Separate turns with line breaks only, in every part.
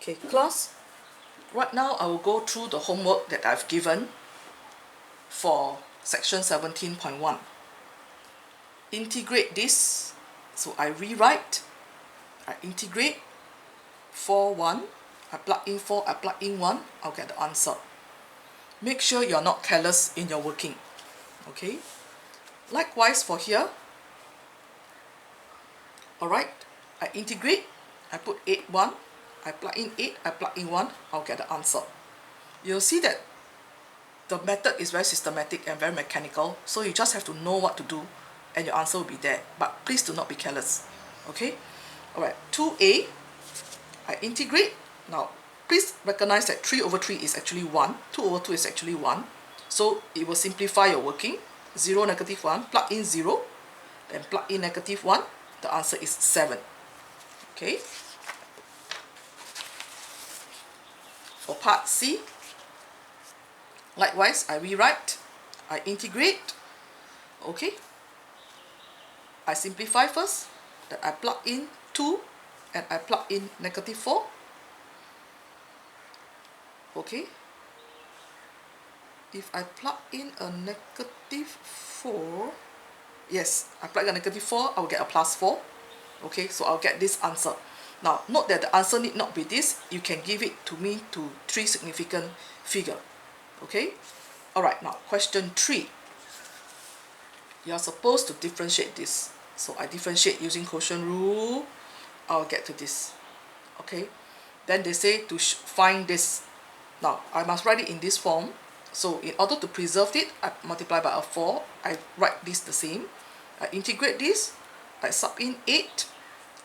Okay, class, right now I will go through the homework that I've given for section 17.1. Integrate this, so I rewrite, I integrate 4, 1, I plug in 4, I plug in 1, I'll get the answer. Make sure you're not careless in your working, okay? Likewise for here, alright, I integrate, I put 8, 1, I plug in 8, I plug in 1, I'll get the answer. You'll see that the method is very systematic and very mechanical, so you just have to know what to do and your answer will be there. But please do not be careless, okay? Alright, 2a, I integrate. Now, please recognize that 3 over 3 is actually 1, 2 over 2 is actually 1, so it will simplify your working. 0, negative 1, plug in 0, then plug in negative 1, the answer is 7, okay? For part C, likewise, I rewrite, I integrate, okay? I simplify first, then I plug in 2, and I plug in negative 4, okay? If I plug in a negative 4, yes, I plug in a negative 4, I will get a plus 4, okay? So I'll get this answer. Now, note that the answer need not be this, you can give it to me to 3 significant figure, okay? Alright, now question 3. You are supposed to differentiate this. So I differentiate using quotient rule, I'll get to this, okay? Then they say to find this. Now, I must write it in this form. So in order to preserve it, I multiply by a 4, I write this the same. I integrate this, I sub in 8,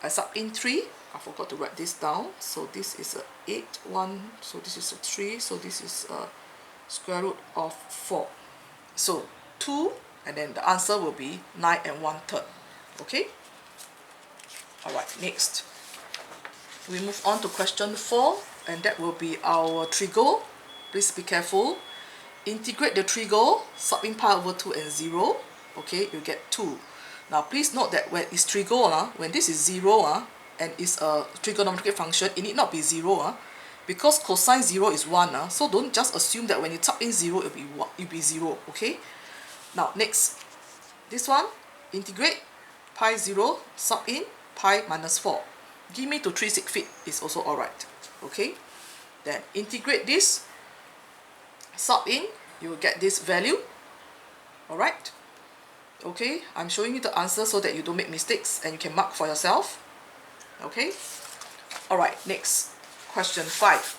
I sub in 3, I forgot to write this down, so this is a 8, 1, so this is a 3, so this is a square root of 4. So 2, and then the answer will be 9 and 1/3, okay? Alright, next. We move on to question 4, and that will be our trigo. Please be careful. Integrate the trigo, sub in pi over 2 and 0, okay, you get 2. Now please note that when it's trigo, when this is 0, and it's a trigonometric function, it need not be 0, because cosine 0 is 1, so don't just assume that when you type in 0, it'll be 0, okay? Now next, this one, integrate pi 0, sub in pi minus 4. Give me to 3 sig feet is also alright, okay? Then integrate this, sub in, you will get this value, alright? Okay, I'm showing you the answer so that you don't make mistakes and you can mark for yourself, okay? Alright, next, question 5.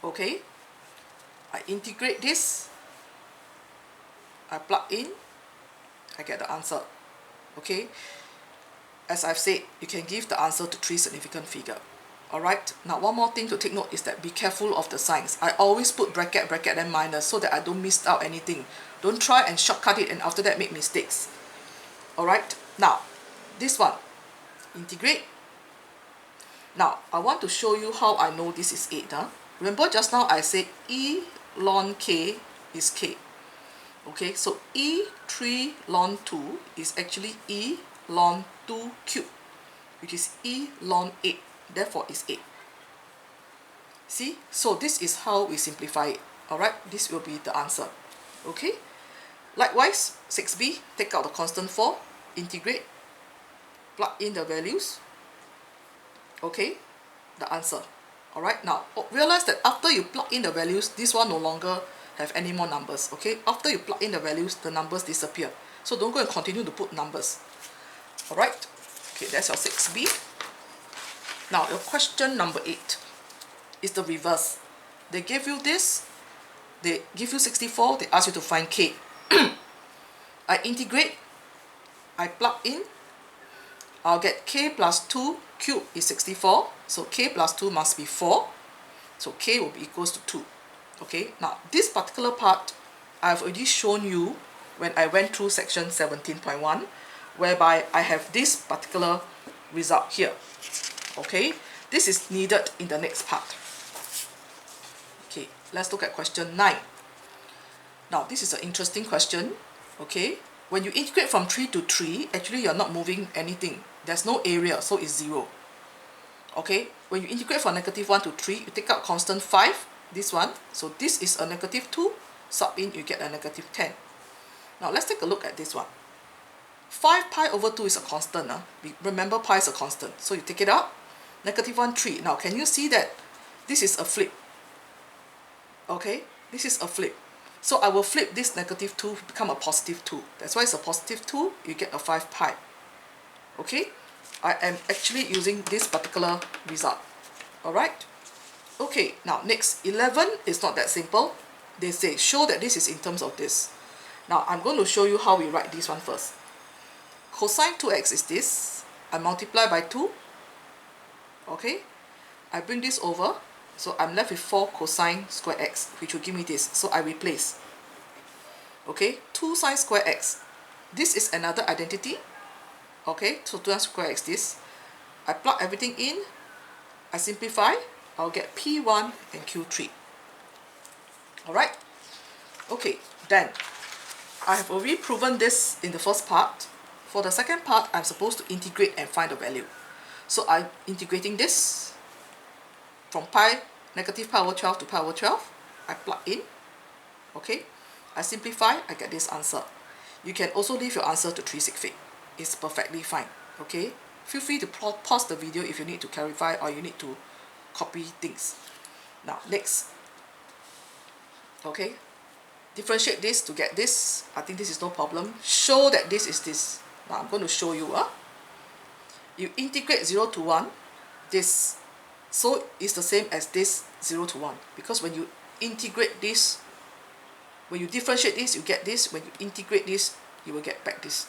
Okay, I integrate this, I plug in, I get the answer, okay? As I've said, you can give the answer to 3 significant figure. Alright, now one more thing to take note is that be careful of the signs. I always put bracket, bracket and minus so that I don't miss out anything. Don't try and shortcut it and after that make mistakes. Alright, now this one, integrate. Now I want to show you how I know this is 8. Remember just now I said E ln k is k. Okay, so E3 ln 2 is actually E ln 2 cubed, which is E ln 8. Therefore it's 8. See, so this is how we simplify it. Alright, this will be the answer, okay? Likewise, 6b, take out the constant 4, integrate, plug in the values, okay, the answer. Alright, now realize that after you plug in the values, this one no longer have any more numbers, okay? After you plug in the values, the numbers disappear, so don't go and continue to put numbers. Alright, okay, that's your 6b. Now, your question number 8 is the reverse. They give you this, they give you 64, they ask you to find k. I integrate, I plug in, I'll get k plus 2 cubed is 64, so k plus 2 must be 4, so k will be equals to 2. Okay, now this particular part, I've already shown you when I went through section 17.1, whereby I have this particular result here. Okay, this is needed in the next part. Okay, let's look at question 9. Now, this is an interesting question. Okay, when you integrate from 3 to 3, actually you're not moving anything. There's no area, so it's 0. Okay, when you integrate from -1 to 3, you take out constant 5, this one. So this is a -2, sub in, you get a -10. Now let's take a look at this one. 5 pi over 2 is a constant. Remember, pi is a constant. So you take it out, -1, 3. Now can you see that this is a flip? Okay, this is a flip. So I will flip this -2 to become a +2. That's why it's a +2, you get a 5 pi. Okay, I am actually using this particular result. Alright, okay, now next, 11 is not that simple. They say show that this is in terms of this. Now I'm going to show you how we write this one first. Cosine 2x is this. I multiply by 2. Okay, I bring this over. So I'm left with 4 cosine square x, which will give me this. So I replace. Okay, 2 sine square x. This is another identity. Okay, so 2 square x this. I plug everything in. I simplify. I'll get P1 and Q3. Alright. Okay, then I have already proven this in the first part. For the second part, I'm supposed to integrate and find the value. So I'm integrating this from pi, -pi over 12 to pi over 12. I plug in. Okay, I simplify, I get this answer. You can also leave your answer to 3 sig fig. It's perfectly fine. Okay, feel free to pause the video if you need to clarify or you need to copy things. Now next, okay, differentiate this to get this. I think this is no problem. Show that this is this. Now I'm going to show you. You integrate 0 to 1, this. So it's the same as this 0 to 1. Because when you integrate this, when you differentiate this, you get this. When you integrate this, you will get back this.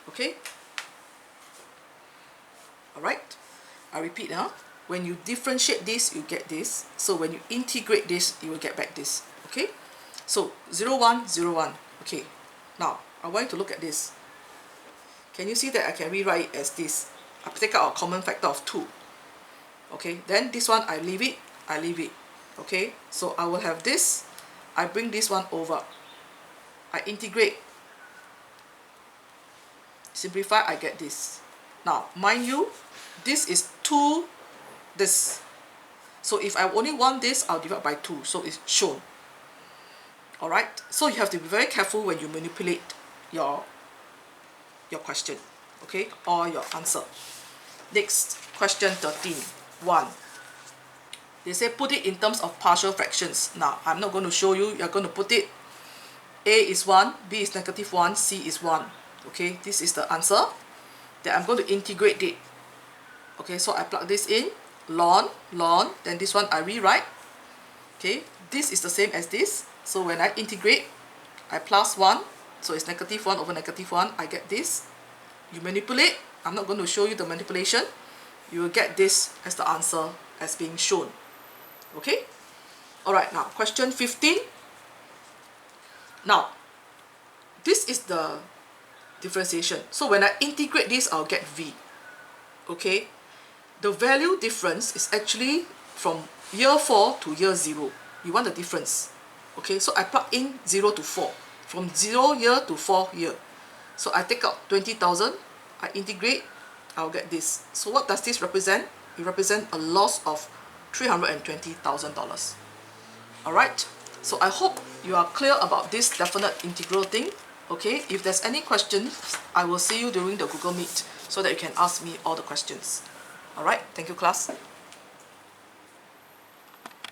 Okay? Alright? I repeat now. When you differentiate this, you get this. So when you integrate this, you will get back this. Okay? So 0, 1, 0, 1. Okay. Now, I want you to look at this. Can you see that I can rewrite it as this? I take out a common factor of 2. Okay, then this one I leave it, I leave it. Okay, so I will have this, I bring this one over. I integrate. Simplify, I get this. Now, mind you, this is 2, this. So if I only want this, I'll divide by 2. So it's shown. Alright, so you have to be very careful when you manipulate your question, okay, or your answer. Next, question 13. 1. They say put it in terms of partial fractions. Now, I'm not going to show you. You're going to put it. A is 1, B is -1, C is 1. Okay, this is the answer. Then I'm going to integrate it. Okay, so I plug this in. Ln, then this one I rewrite. Okay, this is the same as this. So when I integrate, I plus 1. So it's -1 over -1. I get this. You manipulate. I'm not going to show you the manipulation. You will get this as the answer as being shown. Okay? Alright, now question 15. Now, this is the differentiation. So when I integrate this, I'll get V. Okay? The value difference is actually from year 4 to year 0. You want the difference. Okay, so I plug in 0 to 4. From 0 year to 4 year. So I take out 20,000. I integrate. I'll get this. So what does this represent? It represents a loss of $320,000. Alright, so I hope you are clear about this definite integral thing. Okay, if there's any questions, I will see you during the Google Meet so that you can ask me all the questions. Alright, thank you class.